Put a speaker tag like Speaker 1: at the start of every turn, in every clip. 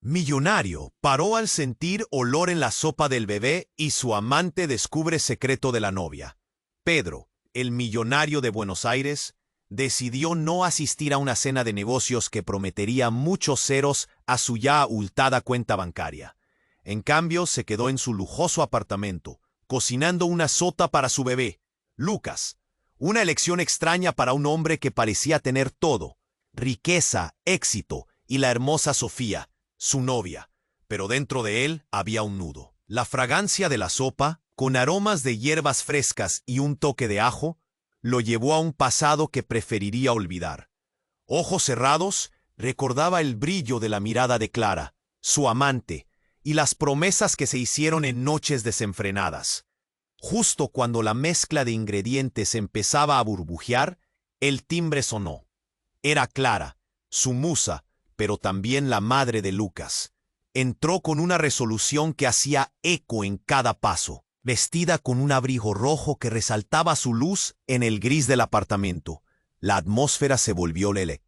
Speaker 1: Millonario paró al sentir olor en la sopa del bebé y su amante descubre secreto de la novia. Pedro, el millonario de Buenos Aires, decidió no asistir a una cena de negocios que prometería muchos ceros a su ya abultada cuenta bancaria. En cambio, se quedó en su lujoso apartamento, cocinando una sota para su bebé, Lucas. Una elección extraña para un hombre que parecía tener todo: riqueza, éxito y la hermosa Sofía, su novia. Pero dentro de él había un nudo. La fragancia de la sopa, con aromas de hierbas frescas y un toque de ajo, lo llevó a un pasado que preferiría olvidar. Ojos cerrados, recordaba el brillo de la mirada de Clara, su amante, y las promesas que se hicieron en noches desenfrenadas. Justo cuando la mezcla de ingredientes empezaba a burbujear, el timbre sonó. Era Clara, su musa, pero también la madre de Lucas. Entró con una resolución que hacía eco en cada paso, vestida con un abrigo rojo que resaltaba su luz en el gris del apartamento. La atmósfera se volvió lele.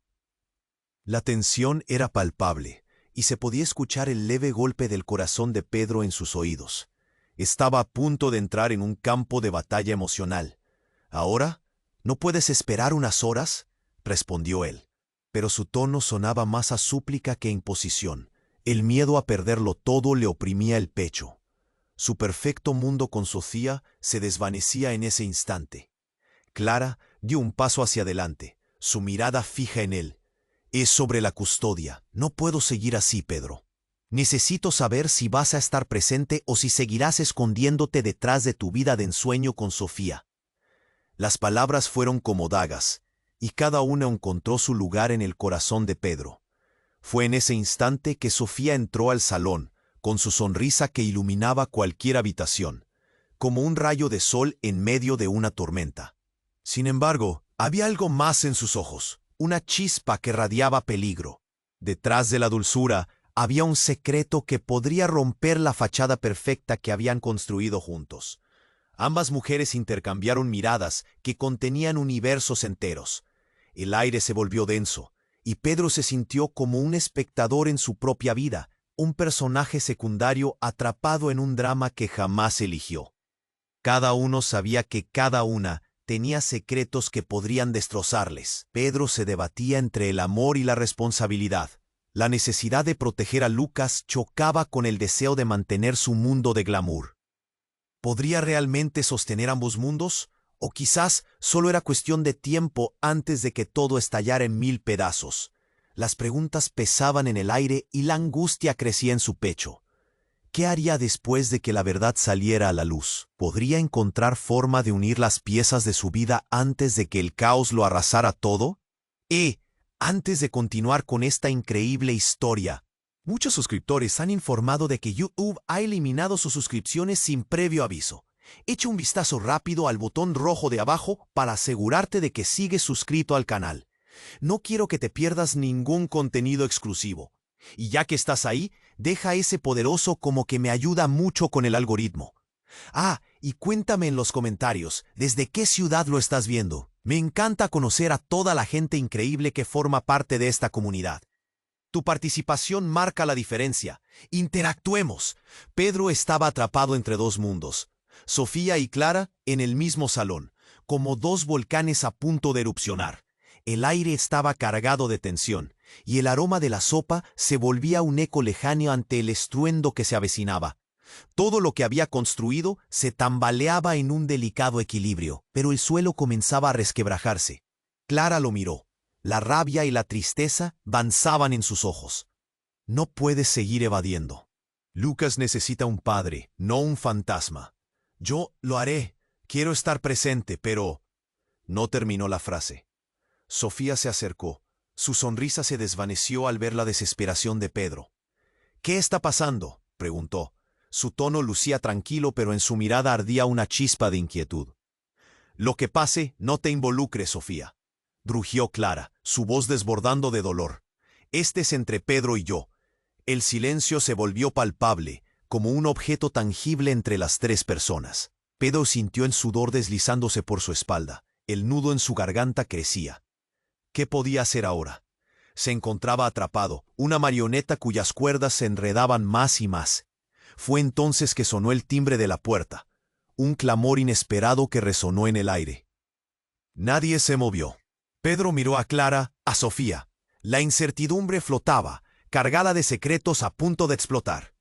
Speaker 1: La tensión era palpable, y se podía escuchar el leve golpe del corazón de Pedro en sus oídos. Estaba a punto de entrar en un campo de batalla emocional. ¿Ahora? ¿No puedes esperar unas horas?, respondió él. Pero su tono sonaba más a súplica que imposición. El miedo a perderlo todo le oprimía el pecho. Su perfecto mundo con Sofía se desvanecía en ese instante. Clara dio un paso hacia adelante, su mirada fija en él. Es sobre la custodia. No puedo seguir así, Pedro. Necesito saber si vas a estar presente o si seguirás escondiéndote detrás de tu vida de ensueño con Sofía. Las palabras fueron como dagas, y cada una encontró su lugar en el corazón de Pedro. Fue en ese instante que Sofía entró al salón, con su sonrisa que iluminaba cualquier habitación, como un rayo de sol en medio de una tormenta. Sin embargo, había algo más en sus ojos, una chispa que radiaba peligro. Detrás de la dulzura había un secreto que podría romper la fachada perfecta que habían construido juntos. Ambas mujeres intercambiaron miradas que contenían universos enteros. El aire se volvió denso, y Pedro se sintió como un espectador en su propia vida, un personaje secundario atrapado en un drama que jamás eligió. Cada uno sabía que cada una tenía secretos que podrían destrozarles. Pedro se debatía entre el amor y la responsabilidad. La necesidad de proteger a Lucas chocaba con el deseo de mantener su mundo de glamour. ¿Podría realmente sostener ambos mundos? ¿O quizás solo era cuestión de tiempo antes de que todo estallara en 1000 pedazos? Las preguntas pesaban en el aire y la angustia crecía en su pecho. ¿Qué haría después de que la verdad saliera a la luz? ¿Podría encontrar forma de unir las piezas de su vida antes de que el caos lo arrasara todo? Antes de continuar con esta increíble historia, muchos suscriptores han informado de que YouTube ha eliminado sus suscripciones sin previo aviso. Echa un vistazo rápido al botón rojo de abajo para asegurarte de que sigues suscrito al canal. No quiero que te pierdas ningún contenido exclusivo. Y ya que estás ahí, deja ese poderoso como que me ayuda mucho con el algoritmo. Y cuéntame en los comentarios, ¿desde qué ciudad lo estás viendo? Me encanta conocer a toda la gente increíble que forma parte de esta comunidad. Tu participación marca la diferencia. Interactuemos. Pedro estaba atrapado entre dos mundos. Sofía y Clara en el mismo salón, como dos volcanes a punto de erupcionar. El aire estaba cargado de tensión, y el aroma de la sopa se volvía un eco lejano ante el estruendo que se avecinaba. Todo lo que había construido se tambaleaba en un delicado equilibrio, pero el suelo comenzaba a resquebrajarse. Clara lo miró. La rabia y la tristeza danzaban en sus ojos. No puedes seguir evadiendo. Lucas necesita un padre, no un fantasma. Yo lo haré. Quiero estar presente, pero... No terminó la frase. Sofía se acercó. Su sonrisa se desvaneció al ver la desesperación de Pedro. ¿Qué está pasando?, preguntó. Su tono lucía tranquilo, pero en su mirada ardía una chispa de inquietud. Lo que pase, no te involucres, Sofía, rugió Clara, su voz desbordando de dolor. Este es entre Pedro y yo. El silencio se volvió palpable, como un objeto tangible entre las tres personas. Pedro sintió el sudor deslizándose por su espalda. El nudo en su garganta crecía. ¿Qué podía hacer ahora? Se encontraba atrapado, una marioneta cuyas cuerdas se enredaban más y más. Fue entonces que sonó el timbre de la puerta, un clamor inesperado que resonó en el aire. Nadie se movió. Pedro miró a Clara, a Sofía. La incertidumbre flotaba, cargada de secretos a punto de explotar.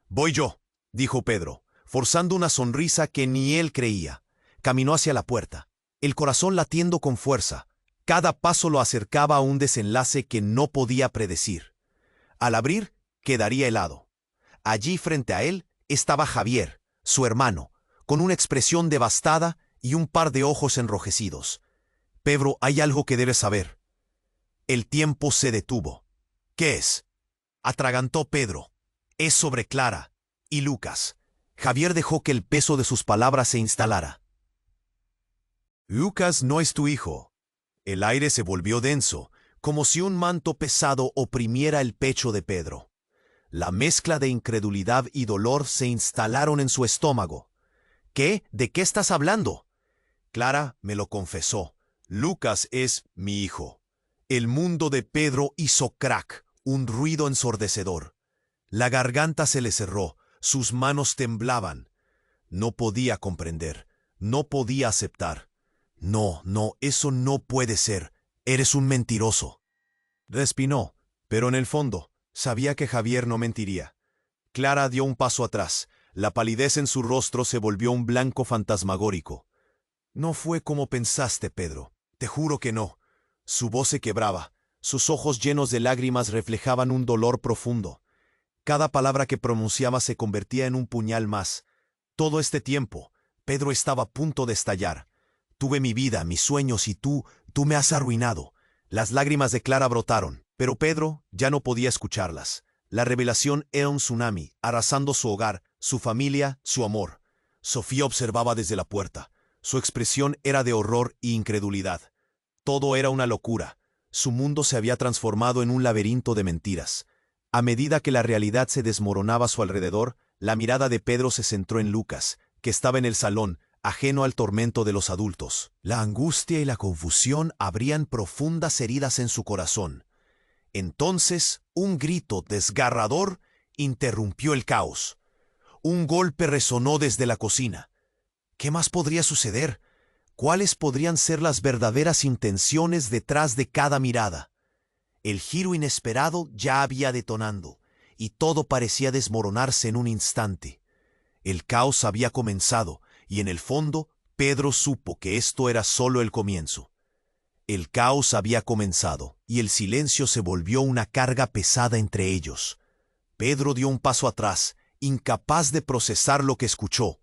Speaker 1: «Voy yo», dijo Pedro, forzando una sonrisa que ni él creía. Caminó hacia la puerta, el corazón latiendo con fuerza. Cada paso lo acercaba a un desenlace que no podía predecir. Al abrir, quedaría helado. Allí frente a él estaba Javier, su hermano, con una expresión devastada y un par de ojos enrojecidos. «Pedro, hay algo que debes saber». El tiempo se detuvo. «¿Qué es?», atragantó Pedro. «Es sobre Clara y Lucas». Javier dejó que el peso de sus palabras se instalara. «Lucas no es tu hijo». El aire se volvió denso, como si un manto pesado oprimiera el pecho de Pedro. La mezcla de incredulidad y dolor se instalaron en su estómago. «¿Qué? ¿De qué estás hablando?». «Clara me lo confesó. Lucas es mi hijo». El mundo de Pedro hizo crack, un ruido ensordecedor. La garganta se le cerró, sus manos temblaban. No podía comprender, no podía aceptar. «No, eso no puede ser. Eres un mentiroso». Respinó, pero en el fondo sabía que Javier no mentiría. Clara dio un paso atrás. La palidez en su rostro se volvió un blanco fantasmagórico. «No fue como pensaste, Pedro. Te juro que no». Su voz se quebraba. Sus ojos llenos de lágrimas reflejaban un dolor profundo. Cada palabra que pronunciaba se convertía en un puñal más. Todo este tiempo, Pedro estaba a punto de estallar. «Tuve mi vida, mis sueños y tú me has arruinado». Las lágrimas de Clara brotaron, pero Pedro ya no podía escucharlas. La revelación era un tsunami, arrasando su hogar, su familia, su amor. Sofía observaba desde la puerta. Su expresión era de horror e incredulidad. Todo era una locura. Su mundo se había transformado en un laberinto de mentiras. A medida que la realidad se desmoronaba a su alrededor, la mirada de Pedro se centró en Lucas, que estaba en el salón, ajeno al tormento de los adultos. La angustia y la confusión abrían profundas heridas en su corazón. Entonces, un grito desgarrador interrumpió el caos. Un golpe resonó desde la cocina. ¿Qué más podría suceder? ¿Cuáles podrían ser las verdaderas intenciones detrás de cada mirada? El giro inesperado ya había detonado, y todo parecía desmoronarse en un instante. El caos había comenzado, y en el fondo, Pedro supo que esto era solo el comienzo. El caos había comenzado, y el silencio se volvió una carga pesada entre ellos. Pedro dio un paso atrás, incapaz de procesar lo que escuchó.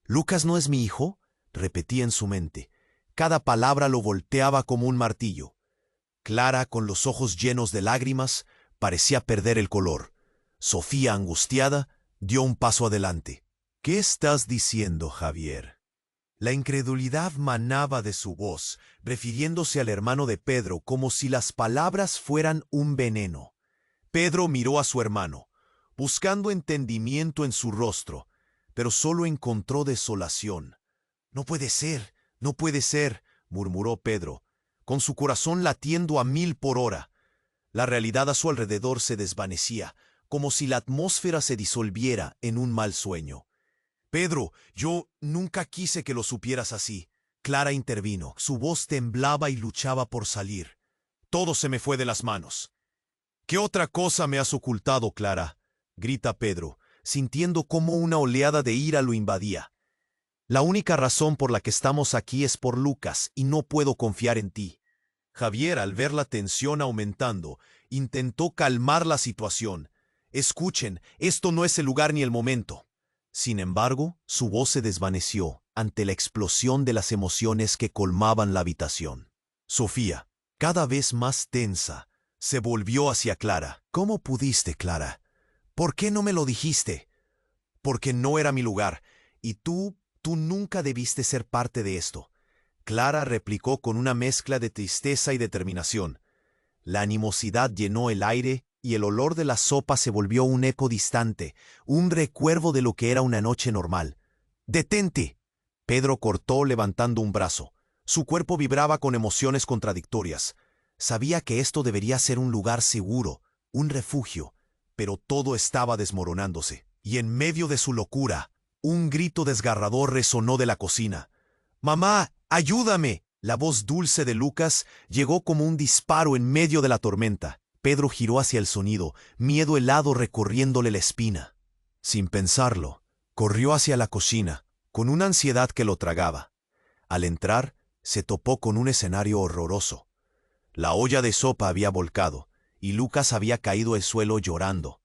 Speaker 1: «¿Lucas no es mi hijo?», repetía en su mente. Cada palabra lo volteaba como un martillo. Clara, con los ojos llenos de lágrimas, parecía perder el color. Sofía, angustiada, dio un paso adelante. «¿Qué estás diciendo, Javier?». La incredulidad manaba de su voz, refiriéndose al hermano de Pedro como si las palabras fueran un veneno. Pedro miró a su hermano, buscando entendimiento en su rostro, pero solo encontró desolación. «No puede ser, no puede ser», murmuró Pedro, con su corazón latiendo a 1000 por hora. La realidad a su alrededor se desvanecía, como si la atmósfera se disolviera en un mal sueño. «Pedro, yo nunca quise que lo supieras así». Clara intervino. Su voz temblaba y luchaba por salir. «Todo se me fue de las manos». «¿Qué otra cosa me has ocultado, Clara?», grita Pedro, sintiendo cómo una oleada de ira lo invadía. «La única razón por la que estamos aquí es por Lucas, y no puedo confiar en ti». Javier, al ver la tensión aumentando, intentó calmar la situación. «Escuchen, esto no es el lugar ni el momento». Sin embargo, su voz se desvaneció ante la explosión de las emociones que colmaban la habitación. Sofía, cada vez más tensa, se volvió hacia Clara. «¿Cómo pudiste, Clara? ¿Por qué no me lo dijiste?». «Porque no era mi lugar, y tú nunca debiste ser parte de esto», Clara replicó con una mezcla de tristeza y determinación. La animosidad llenó el aire y el olor de la sopa se volvió un eco distante, un recuerdo de lo que era una noche normal. «¡Detente!», Pedro cortó levantando un brazo. Su cuerpo vibraba con emociones contradictorias. Sabía que esto debería ser un lugar seguro, un refugio, pero todo estaba desmoronándose. Y en medio de su locura, un grito desgarrador resonó de la cocina. «¡Mamá, ayúdame!». La voz dulce de Lucas llegó como un disparo en medio de la tormenta. Pedro giró hacia el sonido, miedo helado recorriéndole la espina. Sin pensarlo, corrió hacia la cocina, con una ansiedad que lo tragaba. Al entrar, se topó con un escenario horroroso. La olla de sopa había volcado, y Lucas había caído al suelo llorando.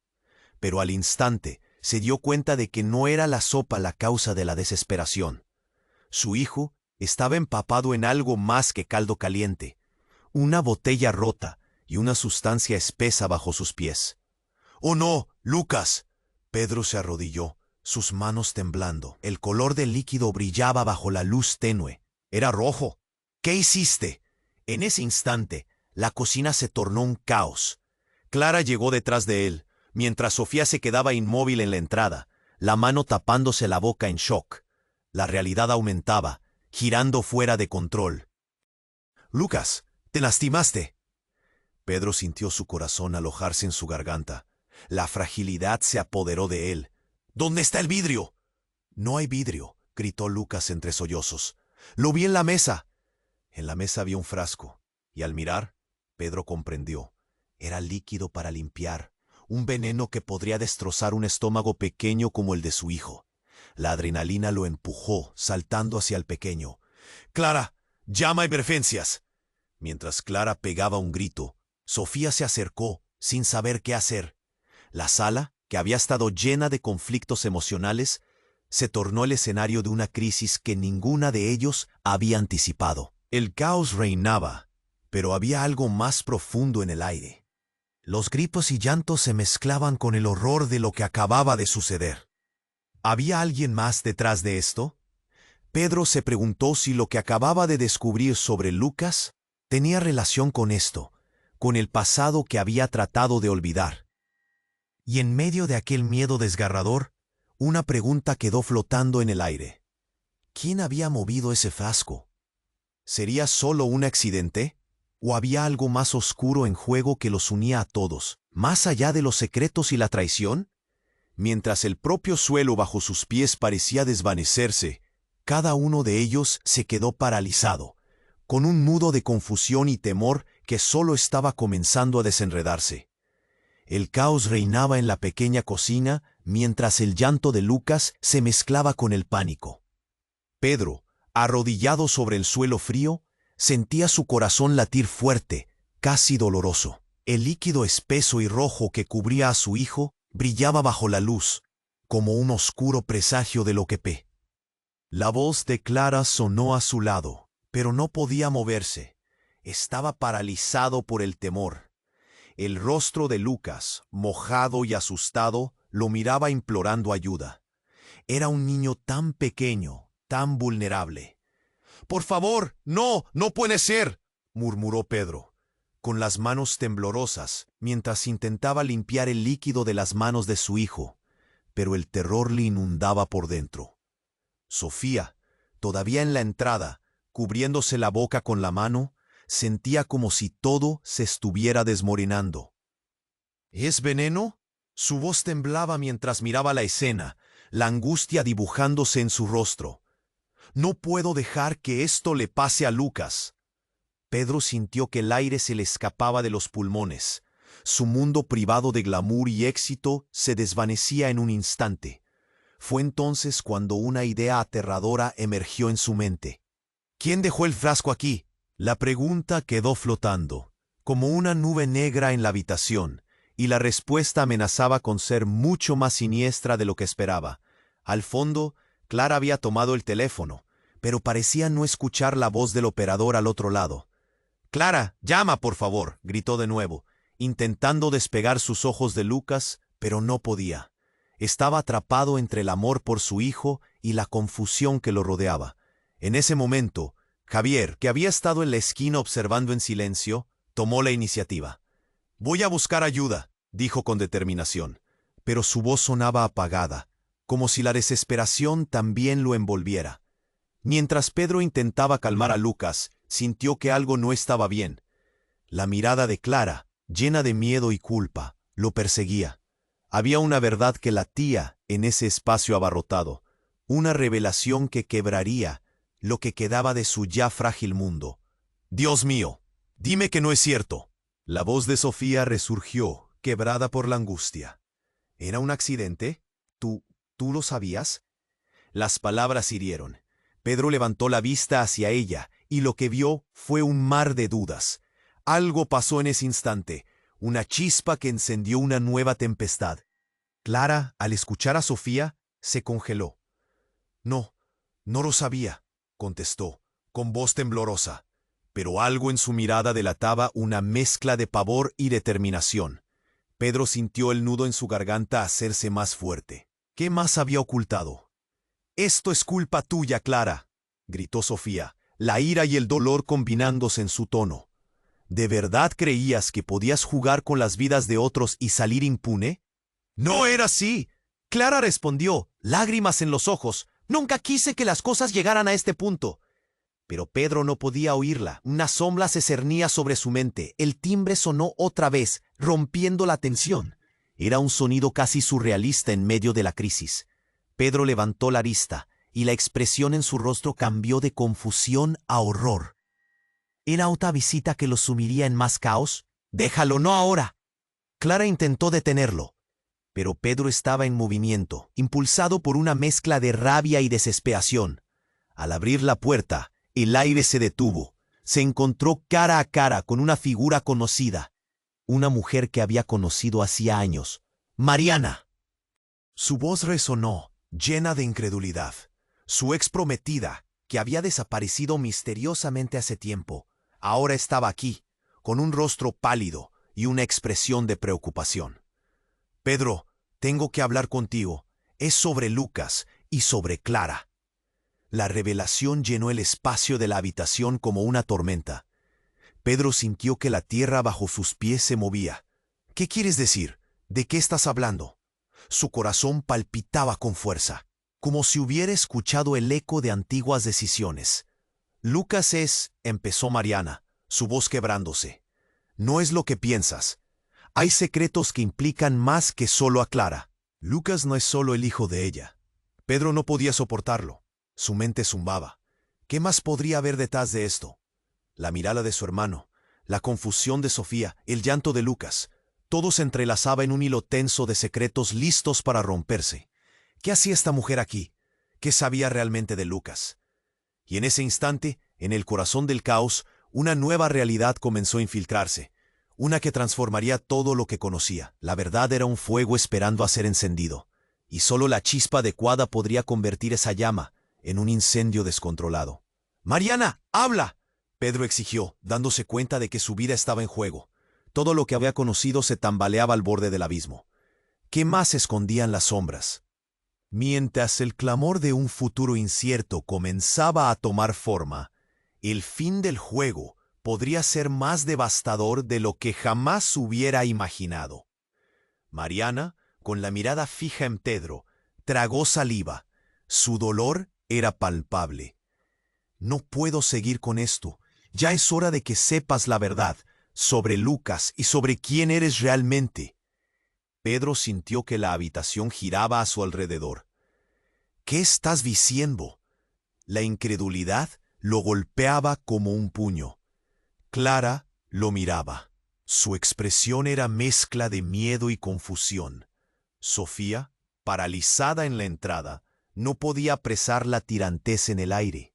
Speaker 1: Pero al instante se dio cuenta de que no era la sopa la causa de la desesperación. Su hijo estaba empapado en algo más que caldo caliente, una botella rota y una sustancia espesa bajo sus pies. «¡Oh no, Lucas!». Pedro se arrodilló, sus manos temblando. El color del líquido brillaba bajo la luz tenue. Era rojo. «¿Qué hiciste?». En ese instante, la cocina se tornó un caos. Clara llegó detrás de él, mientras Sofía se quedaba inmóvil en la entrada, la mano tapándose la boca en shock. La realidad aumentaba, girando fuera de control. «Lucas, te lastimaste». Pedro sintió su corazón alojarse en su garganta. La fragilidad se apoderó de él. «¿Dónde está el vidrio?». «No hay vidrio», gritó Lucas entre sollozos. «Lo vi en la mesa». En la mesa había un frasco, y al mirar, Pedro comprendió. Era líquido para limpiar, un veneno que podría destrozar un estómago pequeño como el de su hijo. La adrenalina lo empujó, saltando hacia el pequeño. «Clara, llama a emergencias». Mientras Clara pegaba un grito, Sofía se acercó, sin saber qué hacer. La sala, que había estado llena de conflictos emocionales, se tornó el escenario de una crisis que ninguna de ellos había anticipado. El caos reinaba, pero había algo más profundo en el aire. Los gritos y llantos se mezclaban con el horror de lo que acababa de suceder. ¿Había alguien más detrás de esto? Pedro se preguntó si lo que acababa de descubrir sobre Lucas tenía relación con esto, con el pasado que había tratado de olvidar. Y en medio de aquel miedo desgarrador, una pregunta quedó flotando en el aire. ¿Quién había movido ese frasco? ¿Sería solo un accidente? ¿O había algo más oscuro en juego que los unía a todos, más allá de los secretos y la traición? Mientras el propio suelo bajo sus pies parecía desvanecerse, cada uno de ellos se quedó paralizado, con un nudo de confusión y temor que solo estaba comenzando a desenredarse. El caos reinaba en la pequeña cocina mientras el llanto de Lucas se mezclaba con el pánico. Pedro, arrodillado sobre el suelo frío, sentía su corazón latir fuerte, casi doloroso. El líquido espeso y rojo que cubría a su hijo brillaba bajo la luz, como un oscuro presagio de lo que pe. La voz de Clara sonó a su lado, pero no podía moverse. Estaba paralizado por el temor. El rostro de Lucas, mojado y asustado, lo miraba implorando ayuda. Era un niño tan pequeño, tan vulnerable. «Por favor, no, no puede ser», murmuró Pedro, con las manos temblorosas, mientras intentaba limpiar el líquido de las manos de su hijo, pero el terror le inundaba por dentro. Sofía, todavía en la entrada, cubriéndose la boca con la mano, sentía como si todo se estuviera desmoronando. «¿Es veneno?». Su voz temblaba mientras miraba la escena, la angustia dibujándose en su rostro. «No puedo dejar que esto le pase a Lucas». Pedro sintió que el aire se le escapaba de los pulmones. Su mundo privado de glamour y éxito se desvanecía en un instante. Fue entonces cuando una idea aterradora emergió en su mente. «¿Quién dejó el frasco aquí?». La pregunta quedó flotando, como una nube negra en la habitación, y la respuesta amenazaba con ser mucho más siniestra de lo que esperaba. Al fondo, Clara había tomado el teléfono, pero parecía no escuchar la voz del operador al otro lado. «Clara, llama, por favor», gritó de nuevo, intentando despegar sus ojos de Lucas, pero no podía. Estaba atrapado entre el amor por su hijo y la confusión que lo rodeaba. En ese momento, Javier, que había estado en la esquina observando en silencio, tomó la iniciativa. «Voy a buscar ayuda», dijo con determinación, pero su voz sonaba apagada, como si la desesperación también lo envolviera. Mientras Pedro intentaba calmar a Lucas, sintió que algo no estaba bien. La mirada de Clara, llena de miedo y culpa, lo perseguía. Había una verdad que latía en ese espacio abarrotado, una revelación que quebraría lo que quedaba de su ya frágil mundo. «Dios mío, dime que no es cierto». La voz de Sofía resurgió, quebrada por la angustia. «¿Era un accidente? ¿Tú lo sabías?» Las palabras hirieron. Pedro levantó la vista hacia ella, y lo que vio fue un mar de dudas. Algo pasó en ese instante, una chispa que encendió una nueva tempestad. Clara, al escuchar a Sofía, se congeló. «No, no lo sabía», contestó, con voz temblorosa, pero algo en su mirada delataba una mezcla de pavor y determinación. Pedro sintió el nudo en su garganta hacerse más fuerte. ¿Qué más había ocultado? «Esto es culpa tuya, Clara», gritó Sofía, la ira y el dolor combinándose en su tono. «¿De verdad creías que podías jugar con las vidas de otros y salir impune?» «No era así», Clara respondió, lágrimas en los ojos. «Nunca quise que las cosas llegaran a este punto». Pero Pedro no podía oírla. Una sombra se cernía sobre su mente. El timbre sonó otra vez, rompiendo la tensión. Era un sonido casi surrealista en medio de la crisis. Pedro levantó la vista, y la expresión en su rostro cambió de confusión a horror. ¿Era otra visita que los sumiría en más caos? «Déjalo, no ahora». Clara intentó detenerlo, pero Pedro estaba en movimiento, impulsado por una mezcla de rabia y desesperación. Al abrir la puerta, el aire se detuvo. Se encontró cara a cara con una figura conocida, una mujer que había conocido hacía años, Mariana. Su voz resonó, llena de incredulidad. Su ex prometida, que había desaparecido misteriosamente hace tiempo, ahora estaba aquí, con un rostro pálido y una expresión de preocupación. «Pedro, tengo que hablar contigo. Es sobre Lucas y sobre Clara». La revelación llenó el espacio de la habitación como una tormenta. Pedro sintió que la tierra bajo sus pies se movía. «¿Qué quieres decir? ¿De qué estás hablando?» Su corazón palpitaba con fuerza, como si hubiera escuchado el eco de antiguas decisiones. «Lucas empezó Mariana, su voz quebrándose. «No es lo que piensas. Hay secretos que implican más que solo a Clara. Lucas no es solo el hijo de ella». Pedro no podía soportarlo. Su mente zumbaba. ¿Qué más podría haber detrás de esto? La mirada de su hermano, la confusión de Sofía, el llanto de Lucas. Todo se entrelazaba en un hilo tenso de secretos listos para romperse. ¿Qué hacía esta mujer aquí? ¿Qué sabía realmente de Lucas? Y en ese instante, en el corazón del caos, una nueva realidad comenzó a infiltrarse. Una que transformaría todo lo que conocía. La verdad era un fuego esperando a ser encendido. Y solo la chispa adecuada podría convertir esa llama en un incendio descontrolado. «Mariana, habla», Pedro exigió, dándose cuenta de que su vida estaba en juego. Todo lo que había conocido se tambaleaba al borde del abismo. ¿Qué más escondían las sombras? Mientras el clamor de un futuro incierto comenzaba a tomar forma, el fin del juego podría ser más devastador de lo que jamás hubiera imaginado. Mariana, con la mirada fija en Pedro, tragó saliva. Su dolor era palpable. «No puedo seguir con esto. Ya es hora de que sepas la verdad sobre Lucas y sobre quién eres realmente». Pedro sintió que la habitación giraba a su alrededor. «¿Qué estás diciendo?» La incredulidad lo golpeaba como un puño. Clara lo miraba. Su expresión era mezcla de miedo y confusión. Sofía, paralizada en la entrada, no podía apresar la tirantez en el aire.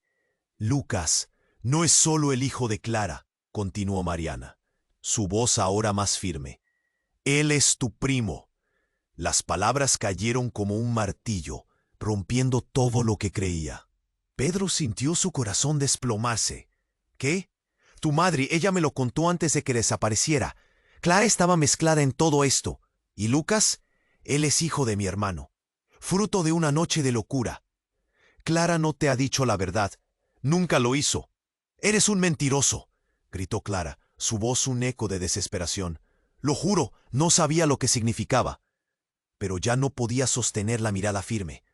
Speaker 1: «Lucas no es solo el hijo de Clara», continuó Mariana, su voz ahora más firme. «Él es tu primo». Las palabras cayeron como un martillo, rompiendo todo lo que creía. Pedro sintió su corazón desplomarse. «¿Qué? Tu madre, ella me lo contó antes de que desapareciera. Clara estaba mezclada en todo esto. ¿Y Lucas? Él es hijo de mi hermano. Fruto de una noche de locura. Clara no te ha dicho la verdad. Nunca lo hizo». «Eres un mentiroso», gritó Clara, su voz un eco de desesperación. «Lo juro, no sabía lo que significaba». Pero ya no podía sostener la mirada firme.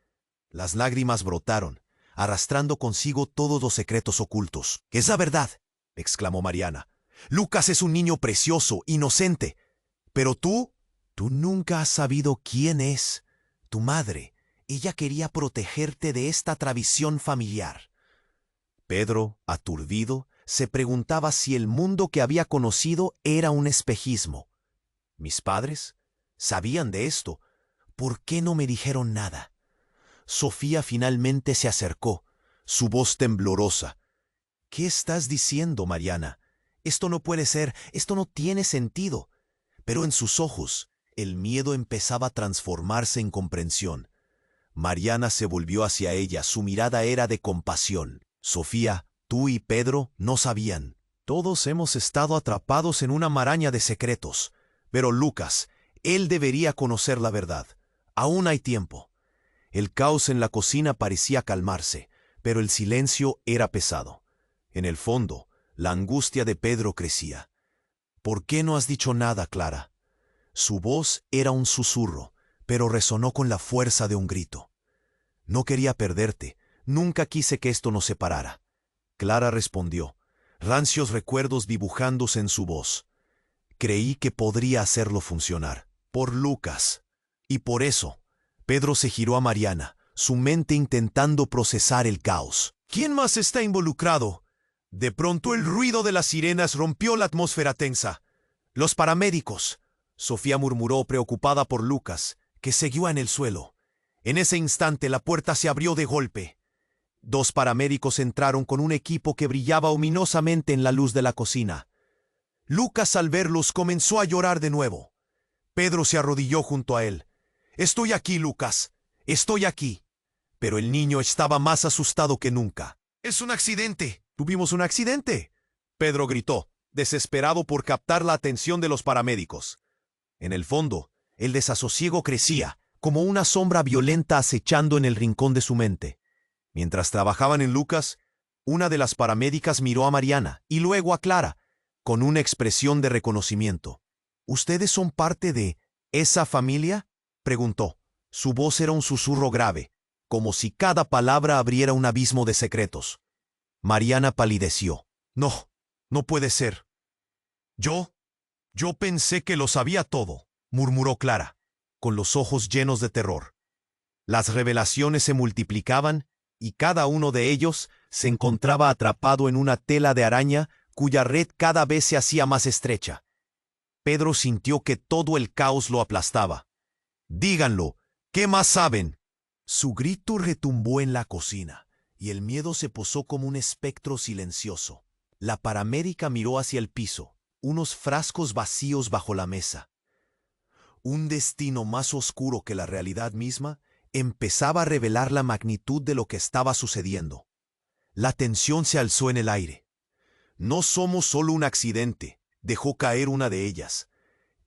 Speaker 1: Las lágrimas brotaron, arrastrando consigo todos los secretos ocultos. «Es la verdad», exclamó Mariana. Lucas es un niño precioso, inocente. Pero tú nunca has sabido quién es tu madre. Ella quería protegerte de esta tradición familiar. Pedro, aturdido, se preguntaba si el mundo que había conocido era un espejismo. ¿Mis padres? ¿Sabían de esto? ¿Por qué no me dijeron nada? Sofía finalmente se acercó, su voz temblorosa. ¿Qué estás diciendo, Mariana? Esto no puede ser, esto no tiene sentido. Pero en sus ojos, el miedo empezaba a transformarse en comprensión. Mariana se volvió hacia ella, su mirada era de compasión. Sofía, tú y Pedro no sabían. Todos hemos estado atrapados en una maraña de secretos. Pero Lucas, él debería conocer la verdad. Aún hay tiempo. El caos en la cocina parecía calmarse, pero el silencio era pesado. En el fondo, la angustia de Pedro crecía. ¿Por qué no has dicho nada, Clara? Su voz era un susurro, pero resonó con la fuerza de un grito. No quería perderte, nunca quise que esto nos separara. Clara respondió, rancios recuerdos dibujándose en su voz. Creí que podría hacerlo funcionar. Por Lucas. Y por eso, Pedro se giró a Mariana, su mente intentando procesar el caos. ¿Quién más está involucrado? De pronto el ruido de las sirenas rompió la atmósfera tensa. Los paramédicos. Sofía murmuró preocupada por Lucas, que seguía en el suelo. En ese instante la puerta se abrió de golpe. 2 paramédicos entraron con un equipo que brillaba ominosamente en la luz de la cocina. Lucas, al verlos, comenzó a llorar de nuevo. Pedro se arrodilló junto a él. «Estoy aquí, Lucas. Estoy aquí». Pero el niño estaba más asustado que nunca. «Es un accidente». «¿Tuvimos un accidente?», Pedro gritó, desesperado por captar la atención de los paramédicos. En el fondo, el desasosiego crecía, como una sombra violenta acechando en el rincón de su mente. Mientras trabajaban en Lucas, una de las paramédicas miró a Mariana y luego a Clara, con una expresión de reconocimiento. «¿Ustedes son parte de esa familia?», preguntó. Su voz era un susurro grave, como si cada palabra abriera un abismo de secretos. Mariana palideció. «No, no puede ser». Yo pensé que lo sabía todo», murmuró Clara, con los ojos llenos de terror. Las revelaciones se multiplicaban y cada uno de ellos se encontraba atrapado en una tela de araña cuya red cada vez se hacía más estrecha. Pedro sintió que todo el caos lo aplastaba. «Díganlo, ¿qué más saben?». Su grito retumbó en la cocina, y el miedo se posó como un espectro silencioso. La paramédica miró hacia el piso, unos frascos vacíos bajo la mesa. Un destino más oscuro que la realidad misma empezaba a revelar la magnitud de lo que estaba sucediendo. La tensión se alzó en el aire. «No somos solo un accidente», dejó caer una de ellas,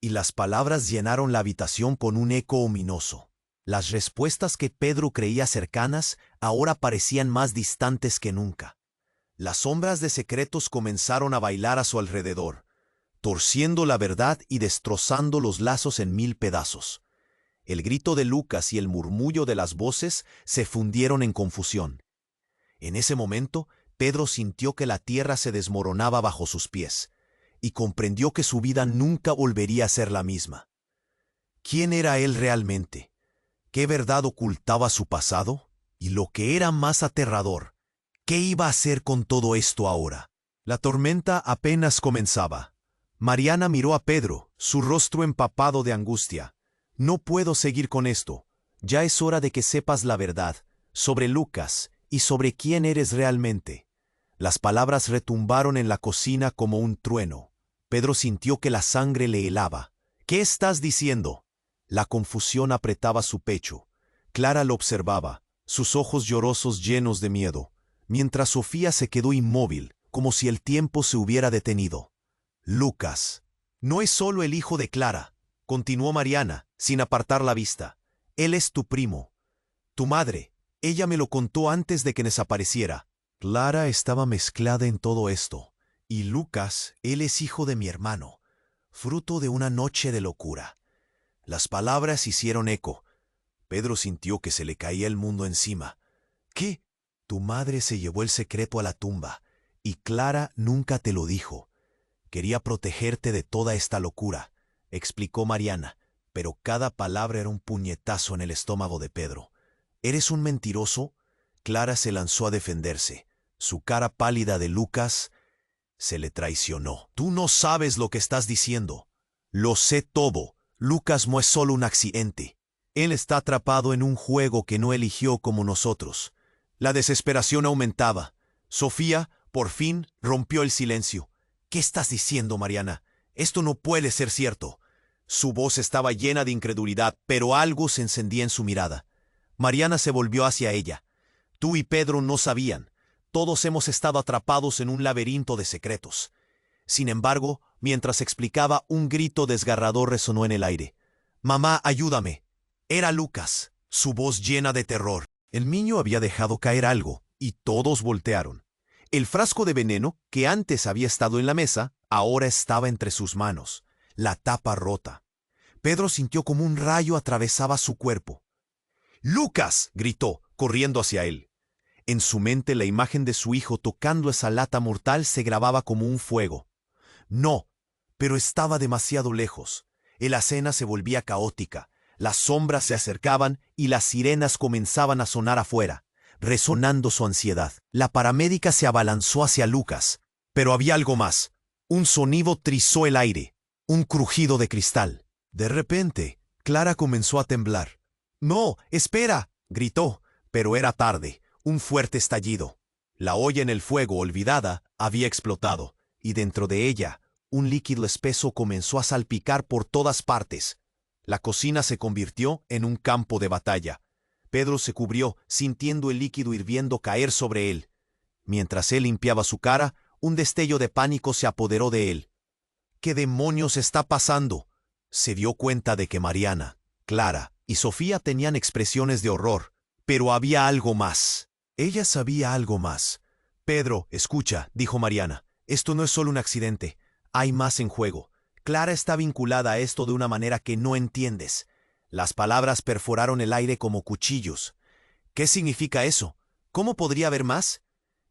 Speaker 1: y las palabras llenaron la habitación con un eco ominoso. Las respuestas que Pedro creía cercanas ahora parecían más distantes que nunca. Las sombras de secretos comenzaron a bailar a su alrededor, torciendo la verdad y destrozando los lazos en 1000 pedazos. El grito de Lucas y el murmullo de las voces se fundieron en confusión. En ese momento, Pedro sintió que la tierra se desmoronaba bajo sus pies, y comprendió que su vida nunca volvería a ser la misma. ¿Quién era él realmente? ¿Qué verdad ocultaba su pasado? Y lo que era más aterrador, ¿qué iba a hacer con todo esto ahora? La tormenta apenas comenzaba. Mariana miró a Pedro, su rostro empapado de angustia. «No puedo seguir con esto. Ya es hora de que sepas la verdad, sobre Lucas y sobre quién eres realmente». Las palabras retumbaron en la cocina como un trueno. Pedro sintió que la sangre le helaba. «¿Qué estás diciendo?». La confusión apretaba su pecho. Clara lo observaba, sus ojos llorosos llenos de miedo, mientras Sofía se quedó inmóvil, como si el tiempo se hubiera detenido. «Lucas no es solo el hijo de Clara», continuó Mariana, sin apartar la vista. «Él es tu primo. Tu madre, ella me lo contó antes de que desapareciera». Clara estaba mezclada en todo esto. «Y Lucas, él es hijo de mi hermano, fruto de una noche de locura». Las palabras hicieron eco. Pedro sintió que se le caía el mundo encima. «¿Qué? Tu madre se llevó el secreto a la tumba, y Clara nunca te lo dijo. Quería protegerte de toda esta locura, explicó Mariana, pero cada palabra era un puñetazo en el estómago de Pedro. ¿Eres un mentiroso? Clara se lanzó a defenderse. Su cara pálida de Lucas se le traicionó. Tú no sabes lo que estás diciendo. Lo sé todo. Lucas no es solo un accidente. Él está atrapado en un juego que no eligió como nosotros. La desesperación aumentaba. Sofía, por fin, rompió el silencio. ¿Qué estás diciendo, Mariana? Esto no puede ser cierto. Su voz estaba llena de incredulidad, pero algo se encendía en su mirada. Mariana se volvió hacia ella. Tú y Pedro no sabían. Todos hemos estado atrapados en un laberinto de secretos. Sin embargo, mientras explicaba, un grito desgarrador resonó en el aire. «Mamá, ayúdame». Era Lucas, su voz llena de terror. El niño había dejado caer algo, y todos voltearon. El frasco de veneno, que antes había estado en la mesa, ahora estaba entre sus manos, la tapa rota. Pedro sintió como un rayo atravesaba su cuerpo. «¡Lucas!», gritó, corriendo hacia él. En su mente la imagen de su hijo tocando esa lata mortal se grababa como un fuego. No, pero estaba demasiado lejos. La escena se volvía caótica. Las sombras se acercaban y las sirenas comenzaban a sonar afuera, resonando su ansiedad. La paramédica se abalanzó hacia Lucas, pero había algo más. Un sonido trizó el aire, un crujido de cristal. De repente, Clara comenzó a temblar. «¡No, espera!», gritó, pero era tarde. Un fuerte estallido. La olla en el fuego, olvidada, había explotado, y dentro de ella, un líquido espeso comenzó a salpicar por todas partes. La cocina se convirtió en un campo de batalla. Pedro se cubrió, sintiendo el líquido hirviendo caer sobre él. Mientras él limpiaba su cara, un destello de pánico se apoderó de él. ¿Qué demonios está pasando? Se dio cuenta de que Mariana, Clara y Sofía tenían expresiones de horror, pero había algo más. Ella sabía algo más. «Pedro, escucha», dijo Mariana, «esto no es solo un accidente. Hay más en juego. Clara está vinculada a esto de una manera que no entiendes». Las palabras perforaron el aire como cuchillos. «¿Qué significa eso? ¿Cómo podría haber más?».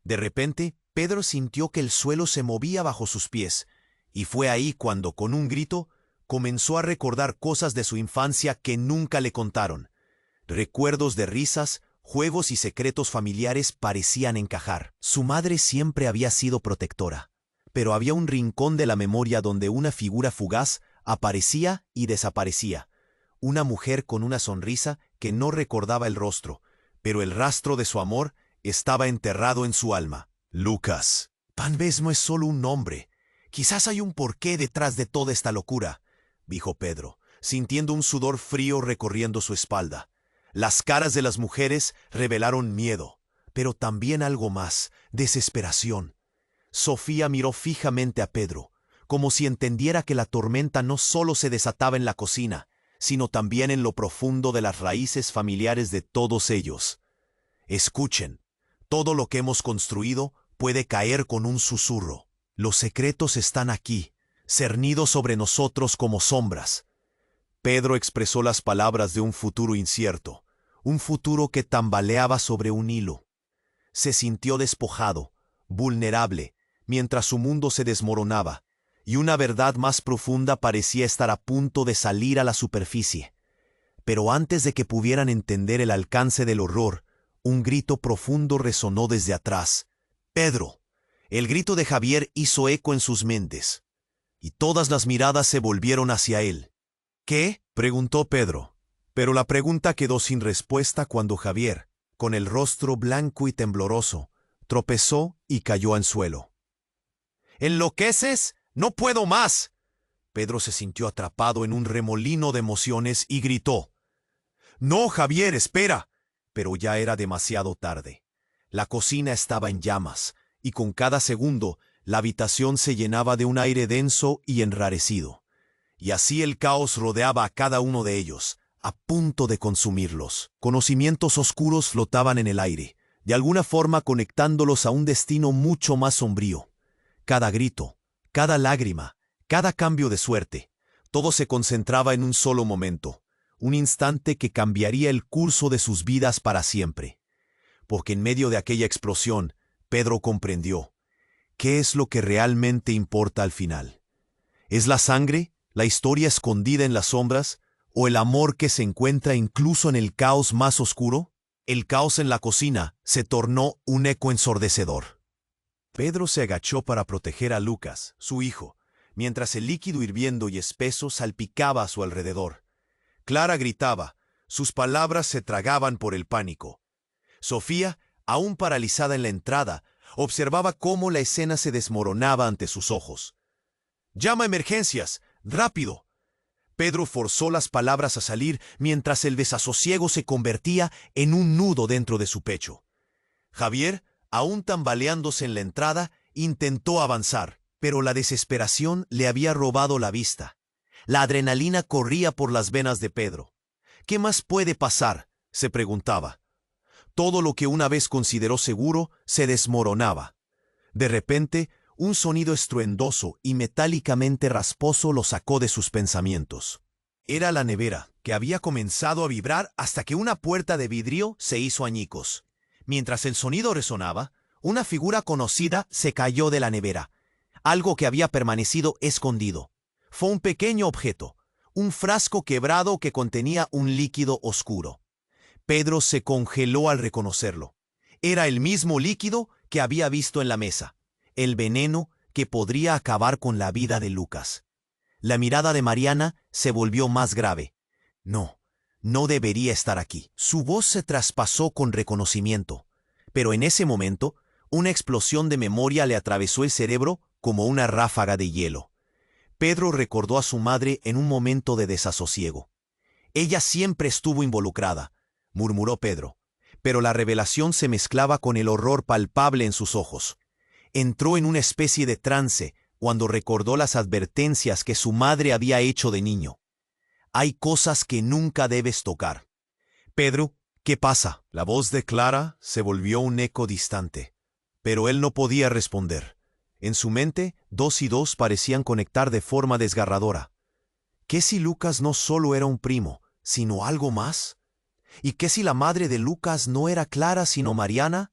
Speaker 1: De repente, Pedro sintió que el suelo se movía bajo sus pies, y fue ahí cuando, con un grito, comenzó a recordar cosas de su infancia que nunca le contaron. Recuerdos de risas, juegos y secretos familiares parecían encajar. Su madre siempre había sido protectora, pero había un rincón de la memoria donde una figura fugaz aparecía y desaparecía. Una mujer con una sonrisa que no recordaba el rostro, pero el rastro de su amor estaba enterrado en su alma. «Lucas, tal vez no es solo un nombre. Quizás hay un porqué detrás de toda esta locura», dijo Pedro, sintiendo un sudor frío recorriendo su espalda. Las caras de las mujeres revelaron miedo, pero también algo más, desesperación. Sofía miró fijamente a Pedro, como si entendiera que la tormenta no solo se desataba en la cocina, sino también en lo profundo de las raíces familiares de todos ellos. «Escuchen, todo lo que hemos construido puede caer con un susurro. Los secretos están aquí, cernidos sobre nosotros como sombras». Pedro expresó las palabras de un futuro incierto, un futuro que tambaleaba sobre un hilo. Se sintió despojado, vulnerable, mientras su mundo se desmoronaba, y una verdad más profunda parecía estar a punto de salir a la superficie. Pero antes de que pudieran entender el alcance del horror, un grito profundo resonó desde atrás. «¡Pedro!». El grito de Javier hizo eco en sus mentes, y todas las miradas se volvieron hacia él. «¿Qué?», preguntó Pedro, pero la pregunta quedó sin respuesta cuando Javier, con el rostro blanco y tembloroso, tropezó y cayó al suelo. «¿Enloqueces? ¡No puedo más!». Pedro se sintió atrapado en un remolino de emociones y gritó. «¡No, Javier, espera!». Pero ya era demasiado tarde. La cocina estaba en llamas, y con cada segundo la habitación se llenaba de un aire denso y enrarecido. Y así el caos rodeaba a cada uno de ellos, a punto de consumirlos. Conocimientos oscuros flotaban en el aire, de alguna forma conectándolos a un destino mucho más sombrío. Cada grito, cada lágrima, cada cambio de suerte, todo se concentraba en un solo momento, un instante que cambiaría el curso de sus vidas para siempre. Porque en medio de aquella explosión, Pedro comprendió. ¿Qué es lo que realmente importa al final? ¿Es la sangre, la historia escondida en las sombras, o el amor que se encuentra incluso en el caos más oscuro? El caos en la cocina se tornó un eco ensordecedor. Pedro se agachó para proteger a Lucas, su hijo, mientras el líquido hirviendo y espeso salpicaba a su alrededor. Clara gritaba, sus palabras se tragaban por el pánico. Sofía, aún paralizada en la entrada, observaba cómo la escena se desmoronaba ante sus ojos. «¡Llama a emergencias! ¡Rápido!». Pedro forzó las palabras a salir mientras el desasosiego se convertía en un nudo dentro de su pecho. Javier, aún tambaleándose en la entrada, intentó avanzar, pero la desesperación le había robado la vista. La adrenalina corría por las venas de Pedro. ¿Qué más puede pasar?, se preguntaba. Todo lo que una vez consideró seguro se desmoronaba. De repente, un sonido estruendoso y metálicamente rasposo lo sacó de sus pensamientos. Era la nevera, que había comenzado a vibrar hasta que una puerta de vidrio se hizo añicos. Mientras el sonido resonaba, una figura conocida se cayó de la nevera. Algo que había permanecido escondido. Fue un pequeño objeto, un frasco quebrado que contenía un líquido oscuro. Pedro se congeló al reconocerlo. Era el mismo líquido que había visto en la mesa, el veneno que podría acabar con la vida de Lucas. La mirada de Mariana se volvió más grave. No, no debería estar aquí. Su voz se traspasó con reconocimiento, pero en ese momento, una explosión de memoria le atravesó el cerebro como una ráfaga de hielo. Pedro recordó a su madre en un momento de desasosiego. Ella siempre estuvo involucrada, murmuró Pedro, pero la revelación se mezclaba con el horror palpable en sus ojos. Entró en una especie de trance cuando recordó las advertencias que su madre había hecho de niño. Hay cosas que nunca debes tocar. Pedro, ¿qué pasa? La voz de Clara se volvió un eco distante, pero él no podía responder. En su mente, 2 y 2 parecían conectar de forma desgarradora. ¿Qué si Lucas no solo era un primo, sino algo más? ¿Y qué si la madre de Lucas no era Clara sino Mariana?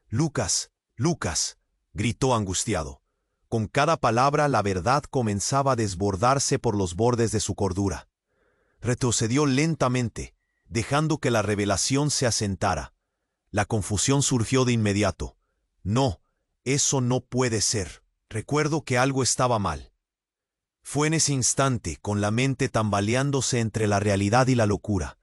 Speaker 1: «Lucas, Lucas», gritó angustiado. Con cada palabra la verdad comenzaba a desbordarse por los bordes de su cordura. Retrocedió lentamente, dejando que la revelación se asentara. La confusión surgió de inmediato. No, eso no puede ser. Recuerdo que algo estaba mal. Fue en ese instante, con la mente tambaleándose entre la realidad y la locura,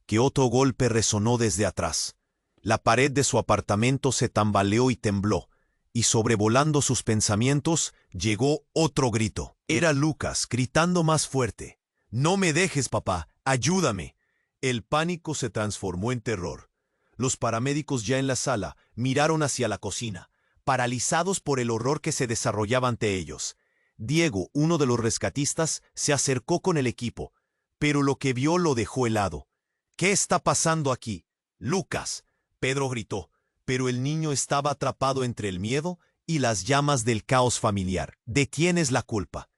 Speaker 1: que otro golpe resonó desde atrás. La pared de su apartamento se tambaleó y tembló, y sobrevolando sus pensamientos, llegó otro grito. Era Lucas, gritando más fuerte. «¡No me dejes, papá! ¡Ayúdame!». El pánico se transformó en terror. Los paramédicos ya en la sala miraron hacia la cocina, paralizados por el horror que se desarrollaba ante ellos. Diego, uno de los rescatistas, se acercó con el equipo, pero lo que vio lo dejó helado. «¿Qué está pasando aquí?». «Lucas», Pedro gritó, pero el niño estaba atrapado entre el miedo y las llamas del caos familiar. «¿De quién es la culpa?».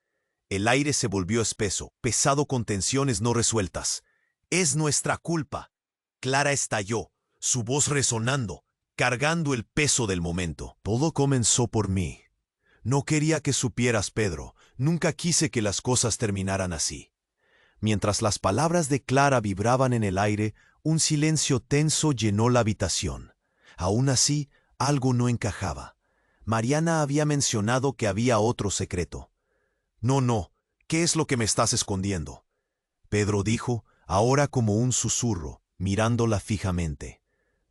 Speaker 1: El aire se volvió espeso, pesado con tensiones no resueltas. «Es nuestra culpa». Clara estalló, su voz resonando, cargando el peso del momento. «Todo comenzó por mí. No quería que supieras, Pedro. Nunca quise que las cosas terminaran así». Mientras las palabras de Clara vibraban en el aire, un silencio tenso llenó la habitación. Aún así, algo no encajaba. Mariana había mencionado que había otro secreto. «No, ¿qué es lo que me estás escondiendo?», Pedro dijo, ahora como un susurro, mirándola fijamente.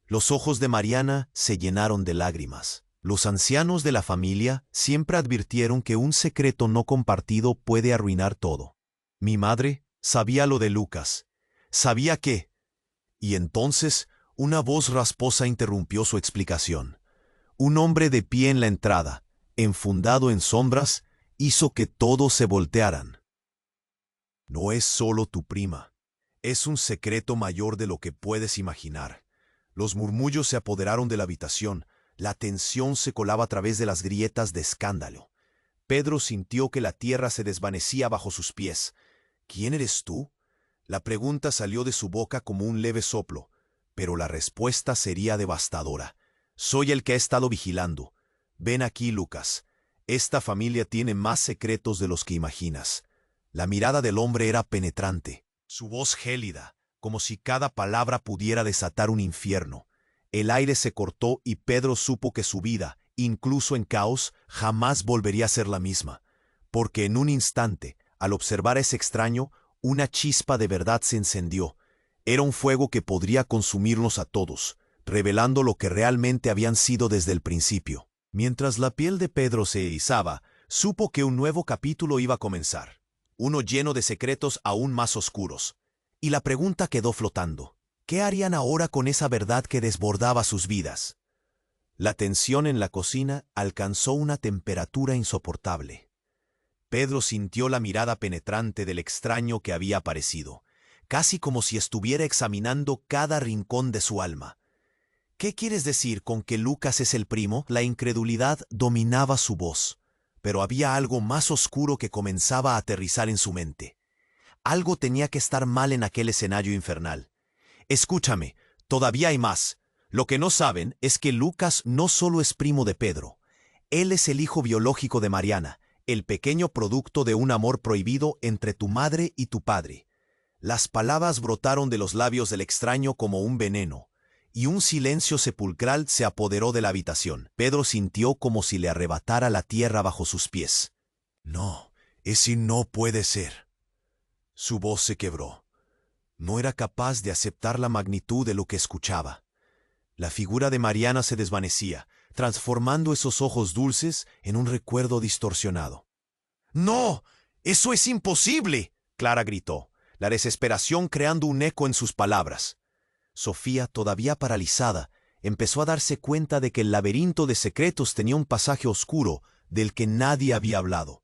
Speaker 1: Los ojos de Mariana se llenaron de lágrimas. Los ancianos de la familia siempre advirtieron que un secreto no compartido puede arruinar todo. Mi madre sabía lo de Lucas. Sabía que... Y entonces una voz rasposa interrumpió su explicación. Un hombre de pie en la entrada, enfundado en sombras, hizo que todos se voltearan. «No es solo tu prima. Es un secreto mayor de lo que puedes imaginar». Los murmullos se apoderaron de la habitación. La tensión se colaba a través de las grietas de escándalo. Pedro sintió que la tierra se desvanecía bajo sus pies. «¿Quién eres tú?». La pregunta salió de su boca como un leve soplo, pero la respuesta sería devastadora. «Soy el que ha estado vigilando. Ven aquí, Lucas». Esta familia tiene más secretos de los que imaginas. La mirada del hombre era penetrante, su voz gélida, como si cada palabra pudiera desatar un infierno. El aire se cortó y Pedro supo que su vida, incluso en caos, jamás volvería a ser la misma. Porque en un instante, al observar a ese extraño, una chispa de verdad se encendió. Era un fuego que podría consumirnos a todos, revelando lo que realmente habían sido desde el principio. Mientras la piel de Pedro se erizaba, supo que un nuevo capítulo iba a comenzar, uno lleno de secretos aún más oscuros. Y la pregunta quedó flotando. ¿Qué harían ahora con esa verdad que desbordaba sus vidas? La tensión en la cocina alcanzó una temperatura insoportable. Pedro sintió la mirada penetrante del extraño que había aparecido, casi como si estuviera examinando cada rincón de su alma. ¿Qué quieres decir con que Lucas es el primo? La incredulidad dominaba su voz, pero había algo más oscuro que comenzaba a aterrizar en su mente. Algo tenía que estar mal en aquel escenario infernal. Escúchame, todavía hay más. Lo que no saben es que Lucas no solo es primo de Pedro. Él es el hijo biológico de Mariana, el pequeño producto de un amor prohibido entre tu madre y tu padre. Las palabras brotaron de los labios del extraño como un veneno, y un silencio sepulcral se apoderó de la habitación. Pedro sintió como si le arrebatara la tierra bajo sus pies. No, ese no puede ser. Su voz se quebró. No era capaz de aceptar la magnitud de lo que escuchaba. La figura de Mariana se desvanecía, transformando esos ojos dulces en un recuerdo distorsionado. ¡No! ¡Eso es imposible!, Clara gritó, la desesperación creando un eco en sus palabras. Sofía, todavía paralizada, empezó a darse cuenta de que el laberinto de secretos tenía un pasaje oscuro del que nadie había hablado.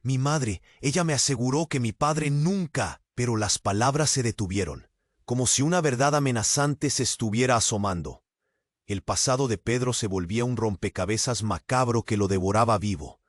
Speaker 1: Mi madre, ella me aseguró que mi padre nunca... Pero las palabras se detuvieron, como si una verdad amenazante se estuviera asomando. El pasado de Pedro se volvía un rompecabezas macabro que lo devoraba vivo.